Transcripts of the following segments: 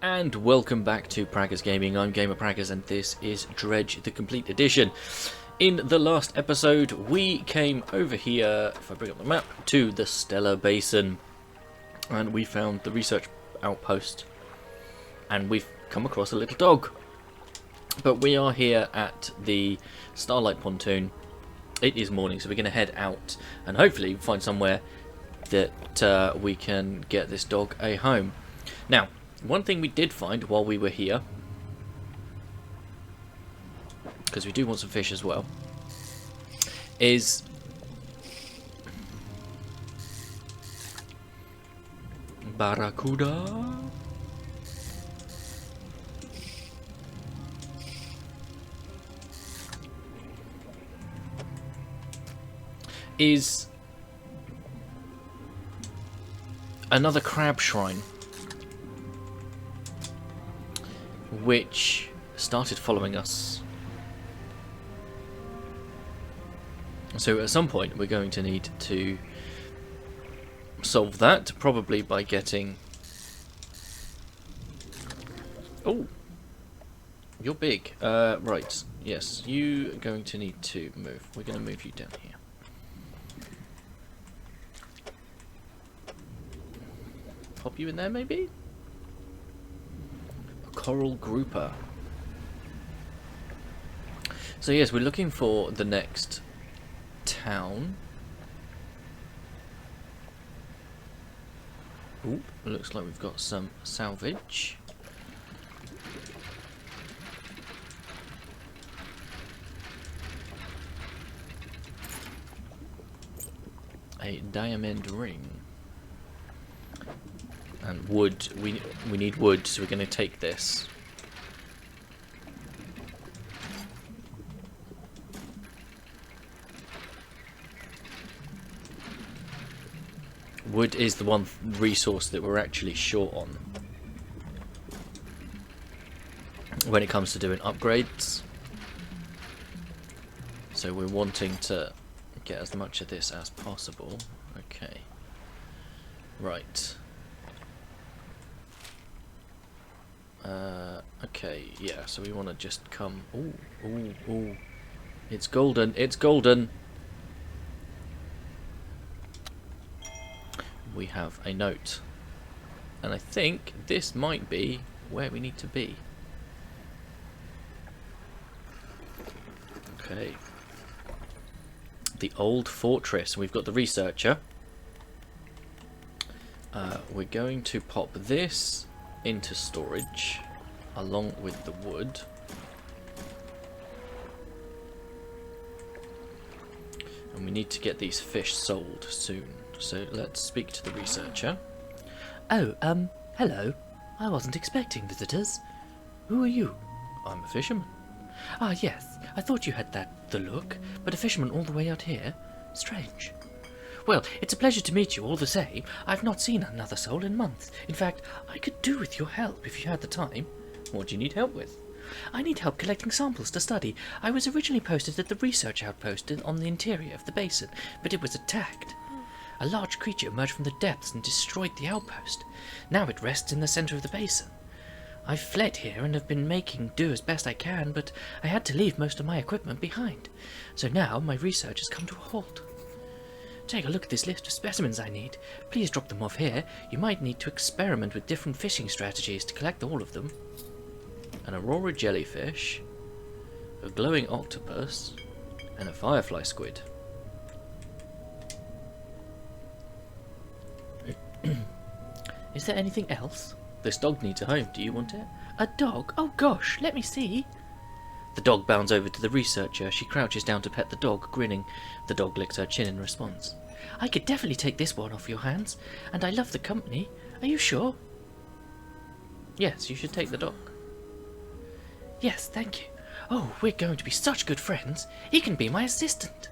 And welcome back to Praggers Gaming. I'm Gamepass and this is Dredge, the complete edition. In the last episode we came over here, if I bring up the map, to the Stellar Basin, and we found the research outpost, and we've come across a little dog. But we are here at the Starlight Pontoon. It is morning, so we're going to head out and hopefully find somewhere that we can get this dog a home. Now, one thing we did find while we were here, because we do want some fish as well, is barracuda. Is another crab shrine, which started following us. So at some point we're going to need to solve that, probably by getting... Oh! You're big. Right, yes, you are going to need to move. We're going to move you down here. Pop you in there, maybe? Coral grouper. So yes, we're looking for the next town. Oop, looks like we've got some salvage. A diamond ring. And wood, we need wood, so we're going to take this. Wood is the one resource that we're actually short on when it comes to doing upgrades. So we're wanting to get as much of this as possible. Okay. Right. Okay, yeah, so we want to just come... Ooh, ooh, ooh. It's golden, it's golden! We have a note. And I think this might be where we need to be. Okay. The old fortress. We've got the researcher. We're going to pop this into storage along with the wood. And we need to get these fish sold soon. So let's speak to the researcher. Oh, hello. I wasn't expecting visitors. Who are you? I'm a fisherman. Ah, yes. I thought you had the look, but a fisherman all the way out here? Strange. Well, it's a pleasure to meet you all the same. I've not seen another soul in months. In fact, I could do with your help if you had the time. What do you need help with? I need help collecting samples to study. I was originally posted at the research outpost on the interior of the basin, but it was attacked. A large creature emerged from the depths and destroyed the outpost. Now it rests in the centre of the basin. I've fled here and have been making do as best I can, but I had to leave most of my equipment behind. So now my research has come to a halt. Take a look at this list of specimens I need. Please drop them off here. You might need to experiment with different fishing strategies to collect all of them. An aurora jellyfish, a glowing octopus, and a firefly squid. Is there anything else? This dog needs a home. Do you want it? A dog? Oh gosh, let me see. The dog bounds over to the researcher. She crouches down to pet the dog, grinning. The dog licks her chin in response. I could definitely take this one off your hands, and I love the company. Are you sure? Yes, you should take the dog. Yes, thank you. Oh, we're going to be such good friends. He can be my assistant.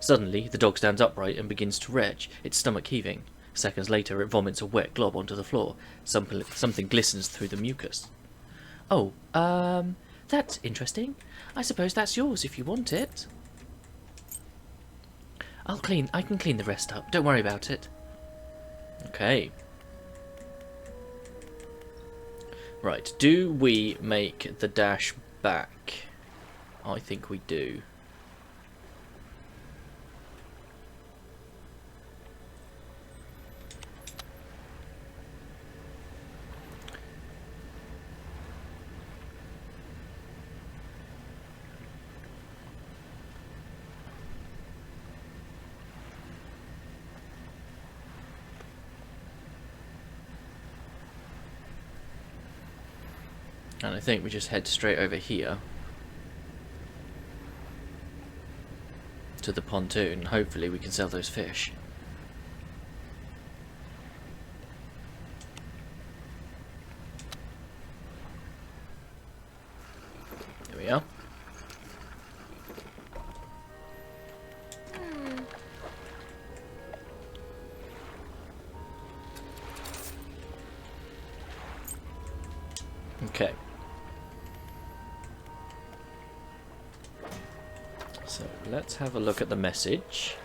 Suddenly, the dog stands upright and begins to retch, its stomach heaving. Seconds later, it vomits a wet glob onto the floor. Something glistens through the mucus. Oh, that's interesting. I suppose that's yours if you want it. I can clean the rest up. Don't worry about it. Okay. Right, do we make the dash back? I think we do. And I think we just head straight over here to the pontoon. Hopefully we can sell those fish. There we are. Okay. So let's have a look at the message.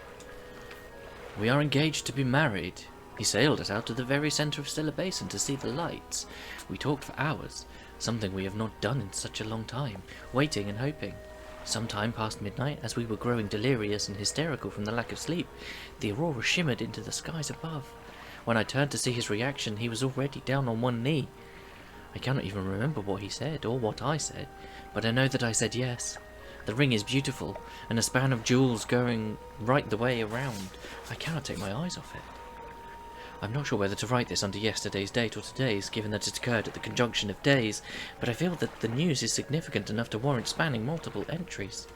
We are engaged to be married. He sailed us out to the very centre of Stella Basin to see the lights. We talked for hours, something we have not done in such a long time, waiting and hoping. Some time past midnight, as we were growing delirious and hysterical from the lack of sleep, the aurora shimmered into the skies above. When I turned to see his reaction, he was already down on one knee. I cannot even remember what he said, or what I said, but I know that I said yes. The ring is beautiful, and a span of jewels going right the way around. I cannot take my eyes off it. I'm not sure whether to write this under yesterday's date or today's, given that it occurred at the conjunction of days, but I feel that the news is significant enough to warrant spanning multiple entries.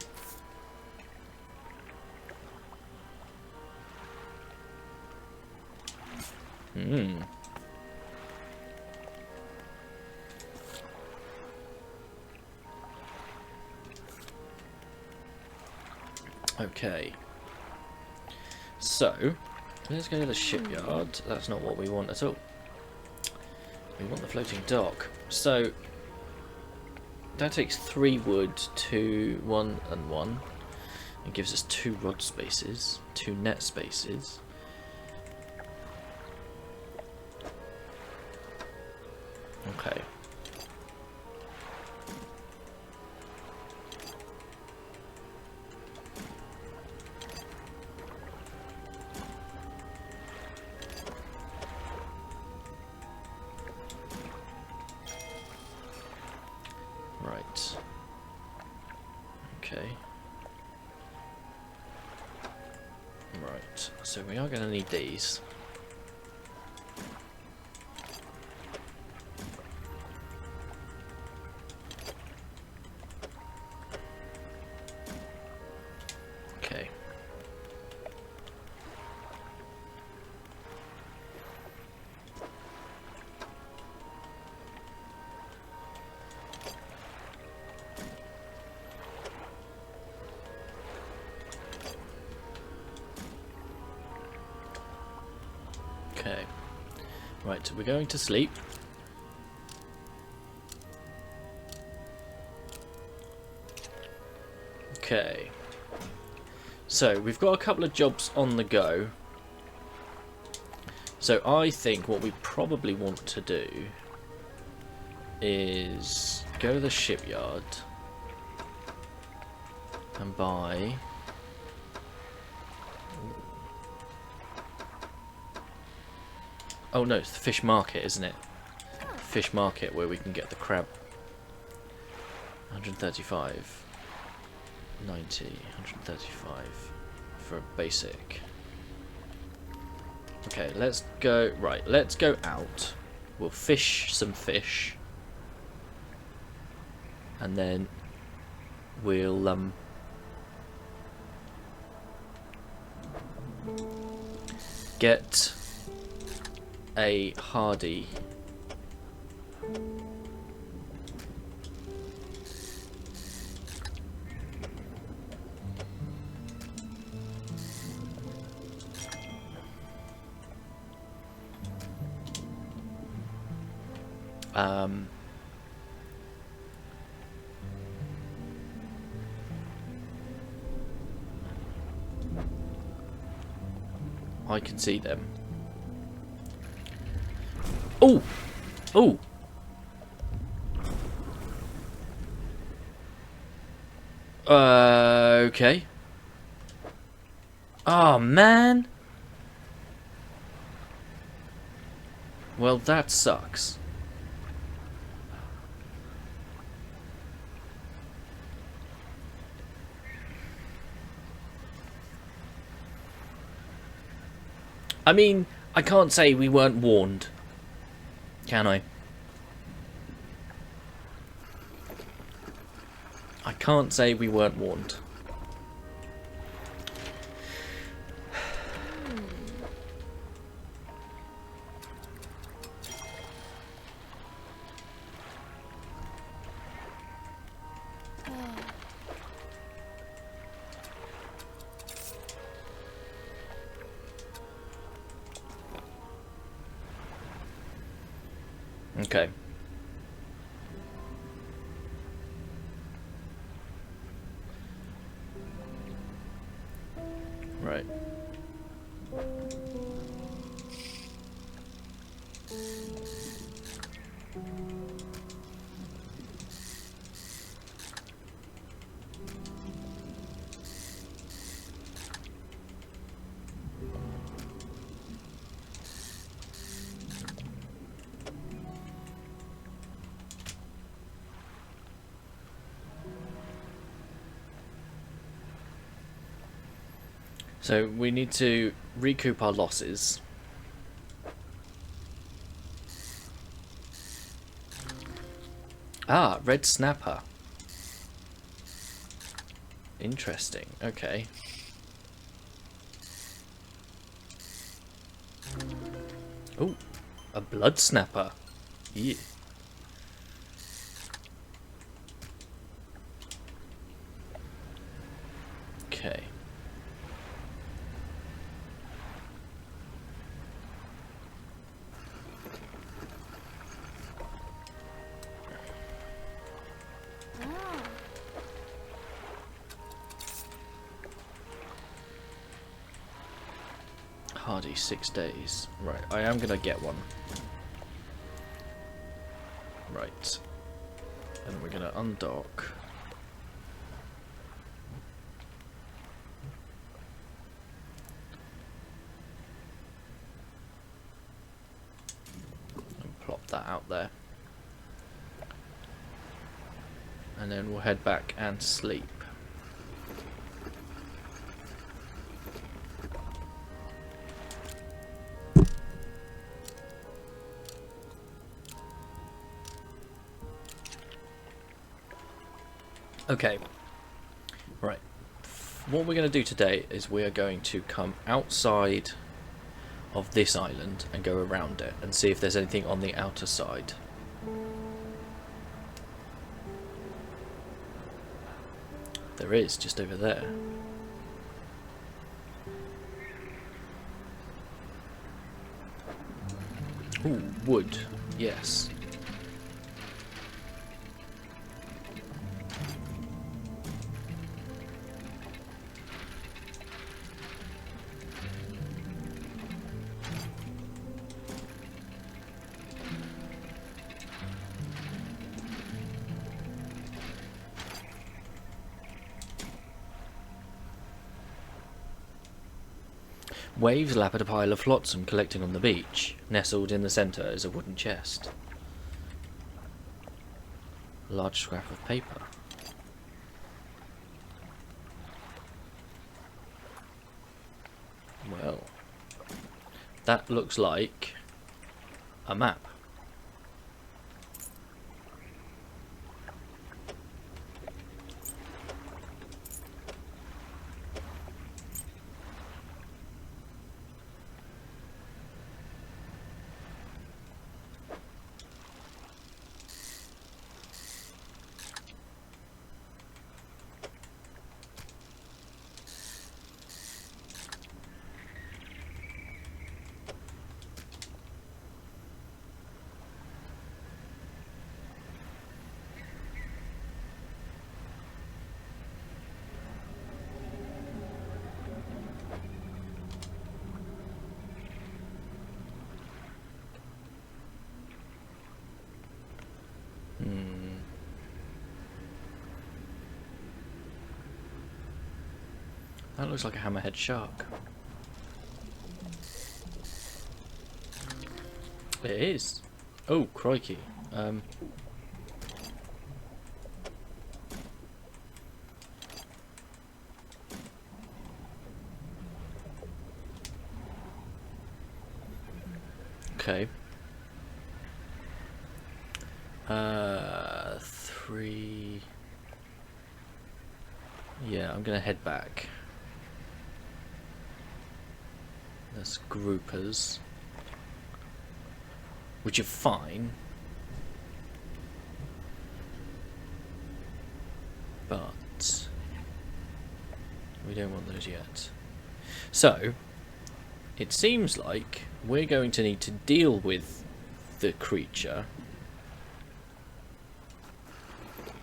Okay. So, let's go to the shipyard. That's not what we want at all. We want the floating dock. So, that takes 3 wood, 2, 1 and 1. It gives us 2 rod spaces, 2 net spaces. Okay. Right. Okay. Right. So we are going to need these. Okay. Okay. Right, we're going to sleep. Okay. So, we've got a couple of jobs on the go. So, I think what we probably want to do is go to the shipyard and buy... Oh no, it's the fish market, isn't it? Fish market where we can get the crab. 135, 90, 135 for a basic. Okay, let's go. Right, let's go out. We'll fish some fish, and then we'll get a hardy. I can see them. Oh! Oh! Okay. Oh, man. Well, that sucks. I mean, I can't say we weren't warned. Can I? I can't say we weren't warned. Okay. Right. So we need to recoup our losses. Ah, red snapper. Interesting. Okay. Oh, a blood snapper. Yeah. Okay. Hardy 6 days. Right, I am gonna get one. Right. And we're gonna undock. And plop that out there. And then we'll head back and sleep. Okay, right. What we're going to do today is we are going to come outside of this island and go around it and see if there's anything on the outer side. There is, just over there. Ooh, wood. Yes. Waves lap at a pile of flotsam collecting on the beach. Nestled in the centre is a wooden chest. A large scrap of paper. Well, that looks like a map. looks like a hammerhead shark. It is. Oh, crikey. Okay. 3. Yeah, I'm gonna head back. That's groupers, which are fine, but we don't want those yet. So it seems like we're going to need to deal with the creature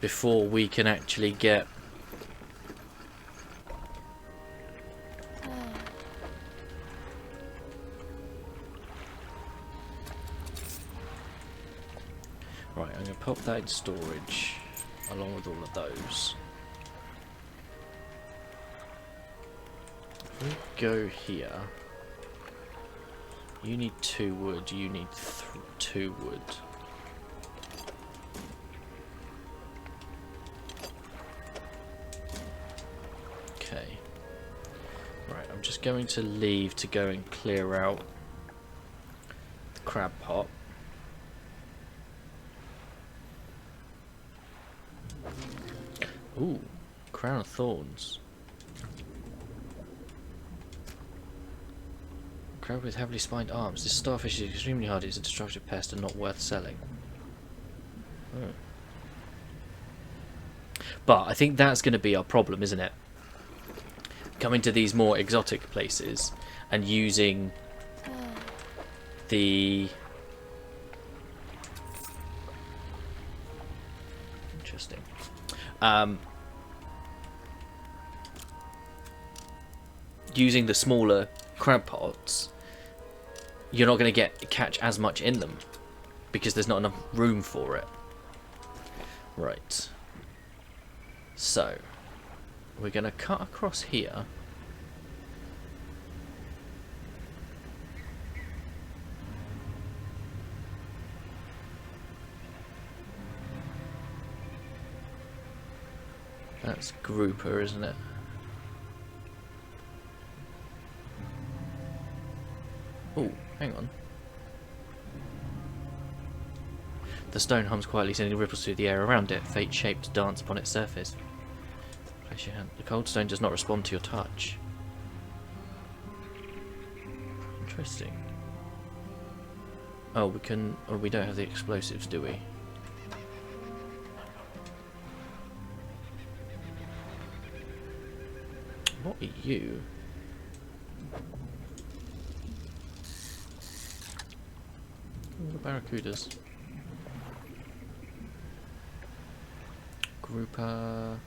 before we can actually get right. I'm going to pop that in storage along with all of those. If we go here, you need 2 wood, you need 2 wood. Okay. Right, I'm just going to leave to go and clear out the crab pot. Ooh, crown of thorns. Crab with heavily spined arms. This starfish is extremely hard. It's a destructive pest and not worth selling. Oh. But I think that's going to be our problem, isn't it? Coming to these more exotic places and using the... Interesting. Using the smaller crab pots, you're not going to catch as much in them because there's not enough room for it. Right. So we're going to cut across here. That's grouper, isn't it? Oh, hang on. The stone hums quietly, sending ripples through the air around it. Fate shapes dance upon its surface. Place your hand. The cold stone does not respond to your touch. Interesting. Oh, we can... Oh, we don't have the explosives, do we? What are you? The barracudas. Grouper.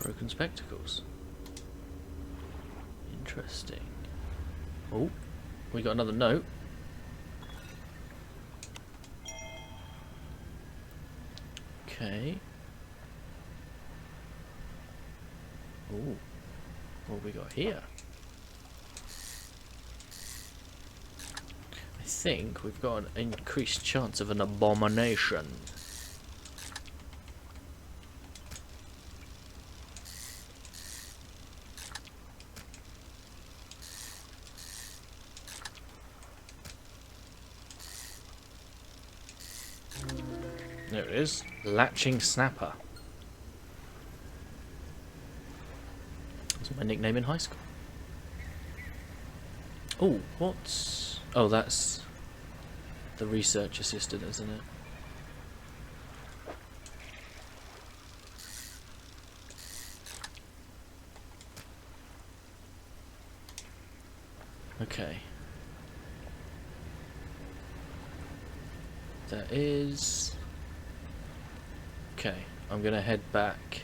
Broken spectacles. Interesting. Oh, we got another note. Okay. Oh, what have we got here? I think we've got an increased chance of an abomination. There it is. Latching Snapper. That's my nickname in high school. Oh, what's... Oh, that's the research assistant, isn't it? there is... Okay, I'm gonna head back.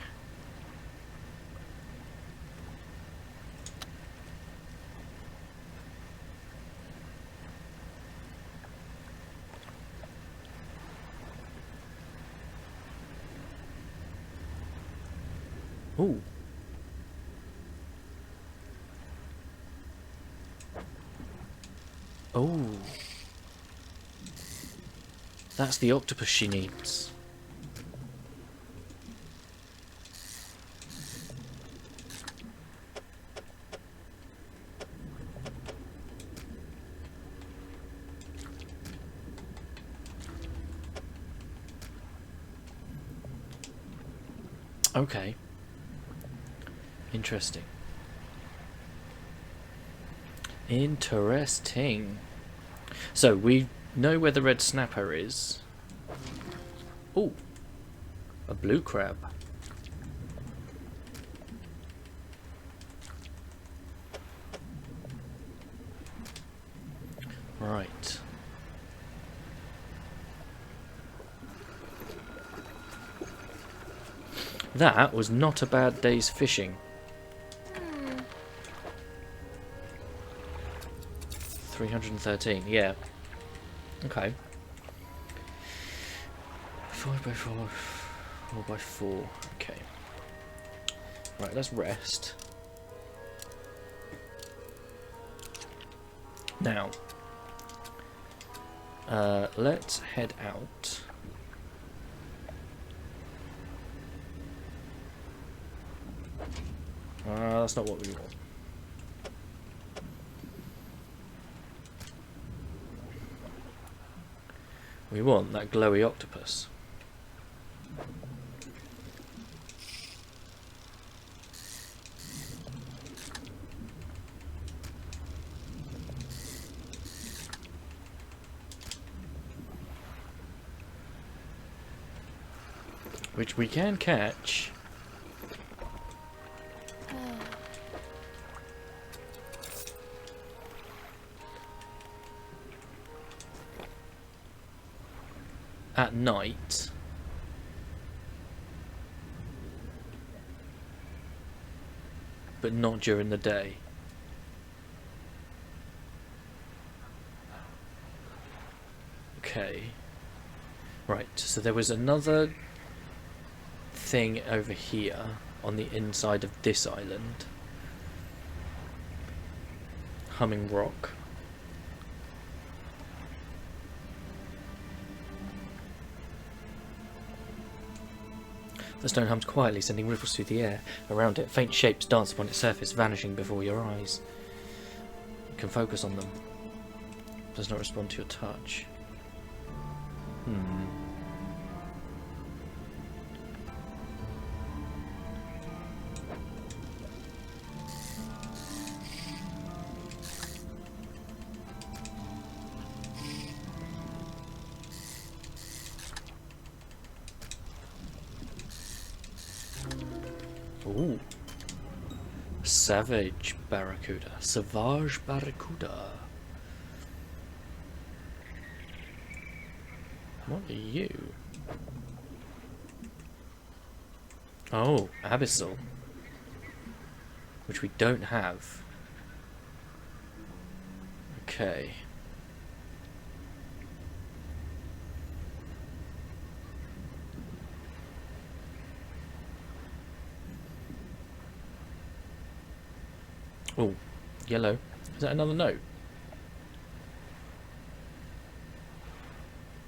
Ooh. Oh. That's the octopus she needs. Okay. Interesting. Interesting. So we know where the red snapper is. Oh, a blue crab. Right. That was not a bad day's fishing. 313, yeah. Okay. 4x4, 4x4, okay. Right, let's rest. Now, let's head out. That's not what we want. We want that glowy octopus. Which we can catch. At night. But not during the day. Okay. Right, so there was another thing over here on the inside of this island. Humming rock. The stone hums quietly, sending ripples through the air. Around it, faint shapes dance upon its surface, vanishing before your eyes. You can focus on them. It does not respond to your touch. Ooh. Savage barracuda. Savage barracuda. What are you? Oh, abyssal. Which we don't have. Okay. Oh, yellow. Is that another note?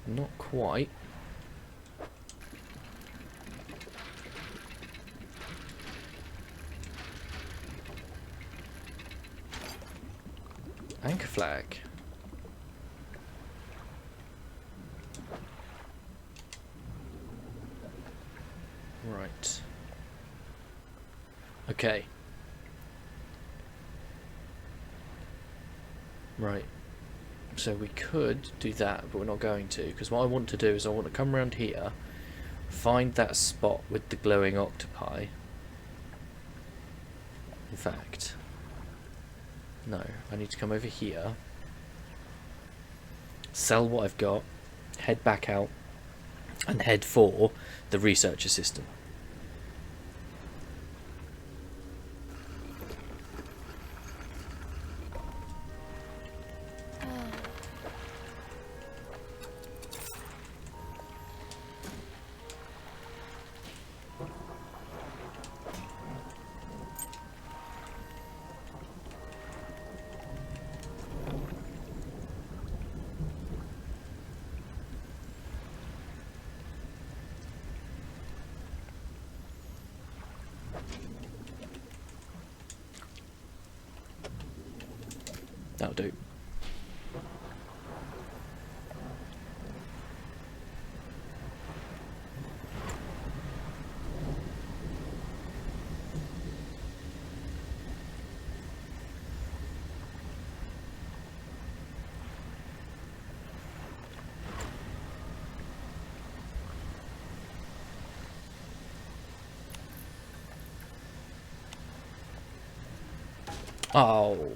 Not quite. Anchor flag. Right. Okay. Right. So we could do that, but we're not going to, because what I want to do is I want to come around here, find that spot with the glowing octopi. In fact, no, I need to come over here, sell what I've got, head back out and head for the research assistant. That'll do. Oh.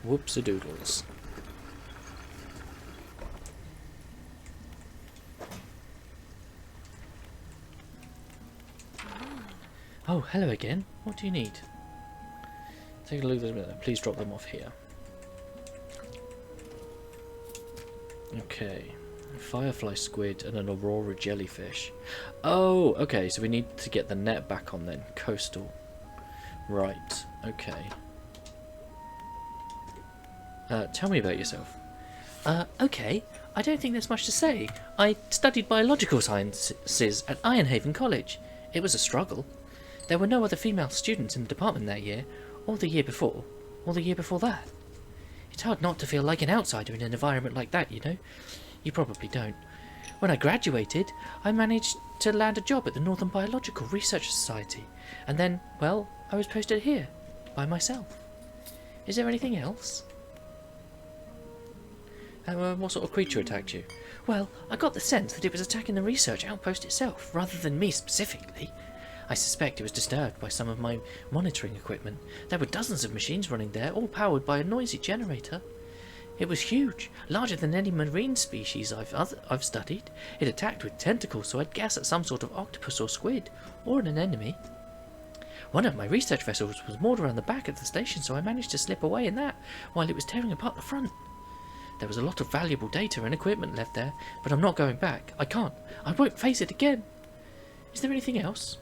Whoops-a-doodles. Oh, hello again. What do you need? Take a look at this. Please drop them off here. Okay. A firefly squid and an aurora jellyfish. Oh, okay. So we need to get the net back on then. Coastal. Right. Okay. Tell me about yourself. Okay. I don't think there's much to say. I studied biological sciences at Ironhaven College. It was a struggle. There were no other female students in the department that year, or the year before, or the year before that. It's hard not to feel like an outsider in an environment like that, you know? You probably don't. When I graduated, I managed to land a job at the Northern Biological Research Society, and then, well, I was posted here, by myself. Is there anything else? What sort of creature attacked you? Well, I got the sense that it was attacking the research outpost itself, rather than me specifically. I suspect it was disturbed by some of my monitoring equipment. There were dozens of machines running there, all powered by a noisy generator. It was huge, larger than any marine species I've studied. It attacked with tentacles, so I'd guess at some sort of octopus or squid, or an enemy. One of my research vessels was moored around the back of the station, so I managed to slip away in that, while it was tearing apart the front. There was a lot of valuable data and equipment left there, but I'm not going back. I can't. I won't face it again. Is there anything else?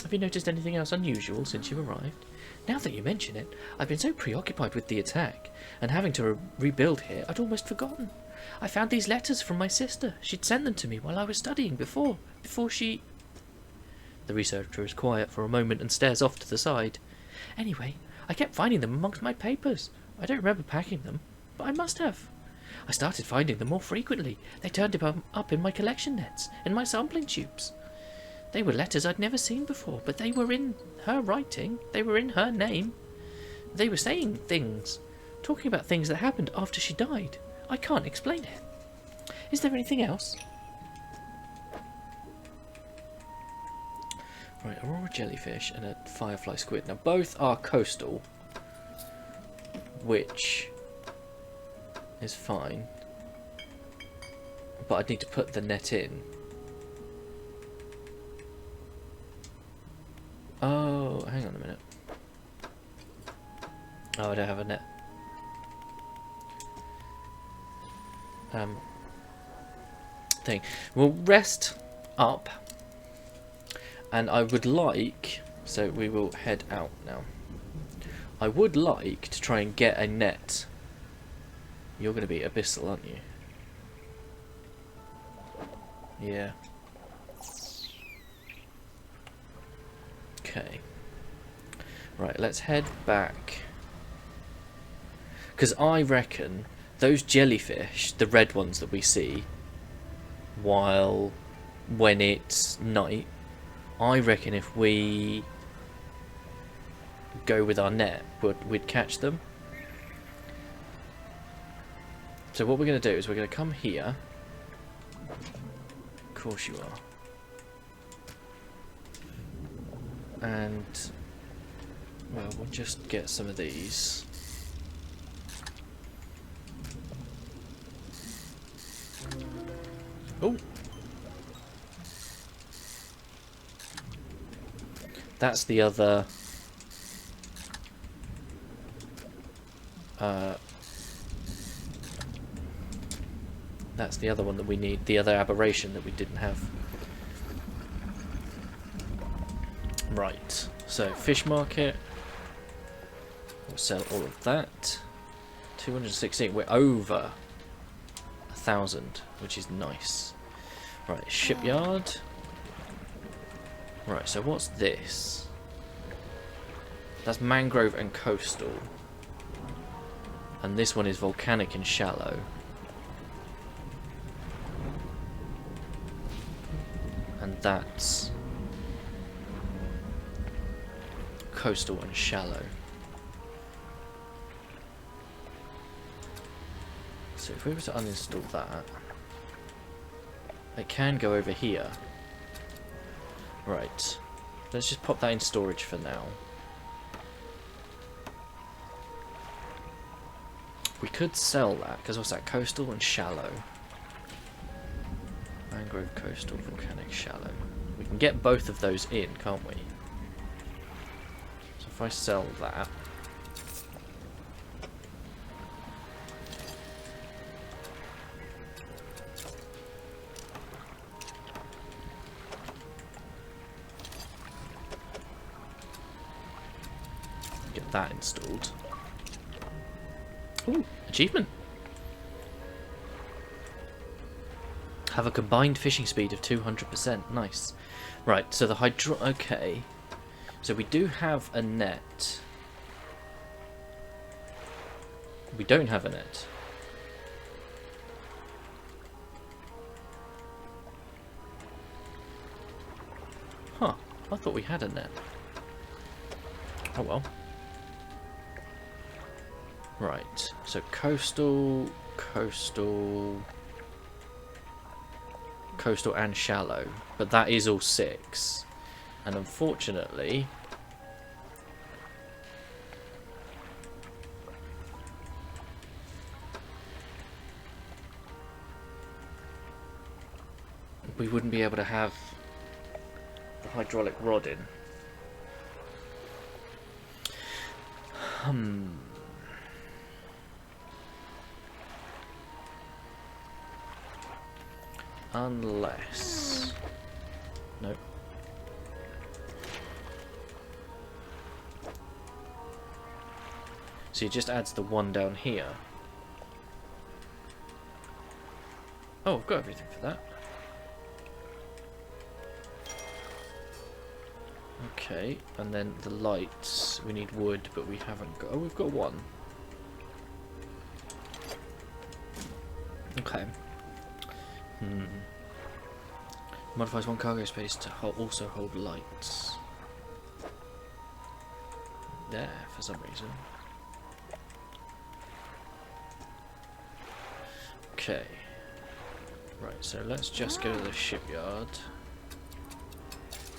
Have you noticed anything else unusual since you arrived? Now that you mention it, I've been so preoccupied with the attack and having to rebuild here, I'd almost forgotten. I found these letters from my sister. She'd sent them to me while I was studying before she... The researcher is quiet for a moment and stares off to the side. Anyway, I kept finding them amongst my papers. I don't remember packing them, but I must have. I started finding them more frequently. They turned up in my collection nets, in my sampling tubes. They were letters I'd never seen before, but they were in her writing. They were in her name. They were saying things, talking about things that happened after she died. I can't explain it. Is there anything else? Right, aurora jellyfish and a firefly squid. Now both are coastal, which is fine, but I'd need to put the net in. Oh, hang on a minute. Oh, I don't have a net. Thing. We'll rest up, and I would like, so we will head out now. I would like to try and get a net. You're going to be abyssal, aren't you? Yeah. Okay. Right, let's head back. Because I reckon those jellyfish, the red ones that we see, when it's night, I reckon if we go with our net, we'd catch them. So what we're going to do is we're going to come here. Of course you are. And, well, we'll just get some of these. Oh. That's the other... that's the other one that we need. The other aberration that we didn't have. Right. So, fish market. We'll sell all of that. 216. We're over 1,000, which is nice. Right, shipyard. Right, so what's this? That's mangrove and coastal. And this one is volcanic and shallow. And that's coastal and shallow. So if we were to uninstall that, it can go over here. Right. Let's just pop that in storage for now. We could sell that, because what's that? Coastal and shallow. Mangrove, coastal, volcanic, shallow. We can get both of those in, can't we? So if I sell that... get that installed. Ooh, achievement! Have a combined fishing speed of 200%. Nice. Right, so the hydro... okay. So we do have a net. We don't have a net. Huh. I thought we had a net. Oh well. Right, so coastal, coastal, coastal and shallow, but that is all 6, and unfortunately we wouldn't be able to have the hydraulic rod in. Unless... nope. So it just adds the one down here. Oh, I've got everything for that. Okay, and then the lights. We need wood, but we haven't got... oh, we've got one. Okay. Modifies one cargo space to also hold lights. There, for some reason. Okay. Right, so let's just go to the shipyard.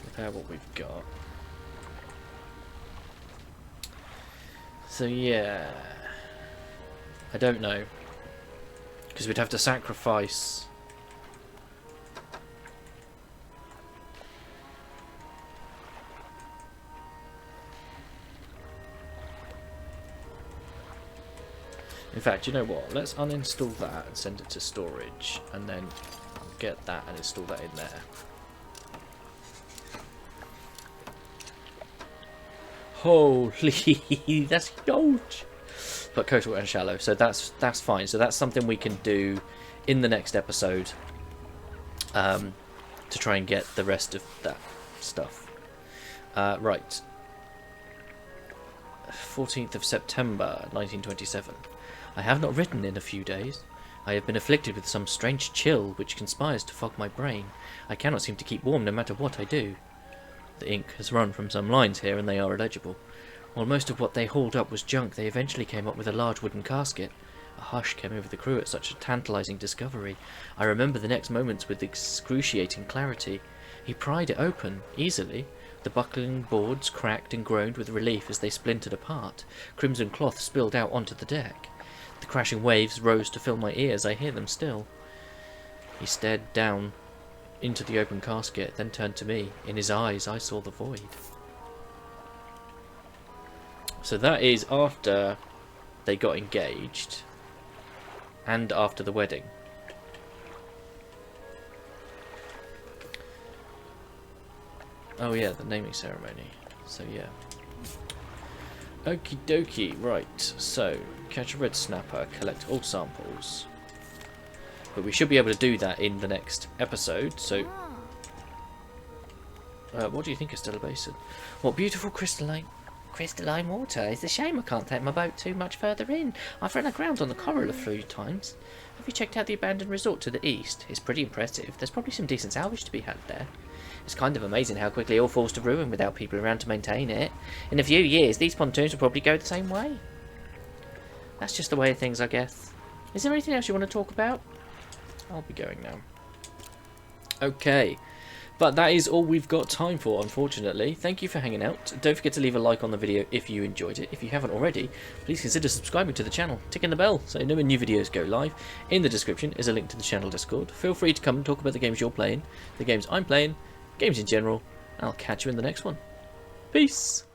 Repair what we've got. So yeah... I don't know. Because we'd have to sacrifice... in fact, you know what? Let's uninstall that and send it to storage, and then get that and install that in there. Holy, that's huge! But coastal and shallow, so that's fine. So that's something we can do in the next episode to try and get the rest of that stuff. Right. 14th of September, 1927. I have not written in a few days. I have been afflicted with some strange chill which conspires to fog my brain. I cannot seem to keep warm no matter what I do. The ink has run from some lines here and they are illegible. While most of what they hauled up was junk, they eventually came up with a large wooden casket. A hush came over the crew at such a tantalizing discovery. I remember the next moments with excruciating clarity. He pried it open, easily. The buckling boards cracked and groaned with relief as they splintered apart. Crimson cloth spilled out onto the deck. The crashing waves rose to fill my ears. I hear them still. He stared down into the open casket, then turned to me. In his eyes, I saw the void. So that is after they got engaged and after the wedding. Oh yeah, the naming ceremony. So yeah. Okie dokie, right. So, catch a red snapper, collect all samples. But we should be able to do that in the next episode, so... what do you think of Stellar Basin? What beautiful crystalline water. It's a shame I can't take my boat too much further in. I've run aground on the coral a few times. Have you checked out the abandoned resort to the east? It's pretty impressive. There's probably some decent salvage to be had there. It's kind of amazing how quickly it all falls to ruin without people around to maintain it. In a few years, these pontoons will probably go the same way. That's just the way of things, I guess. Is there anything else you want to talk about? I'll be going now. Okay. But that is all we've got time for, unfortunately. Thank you for hanging out. Don't forget to leave a like on the video if you enjoyed it. If you haven't already, please consider subscribing to the channel. Ticking the bell so you know when new videos go live. In the description is a link to the channel Discord. Feel free to come and talk about the games you're playing, the games I'm playing, games in general. I'll catch you in the next one. Peace!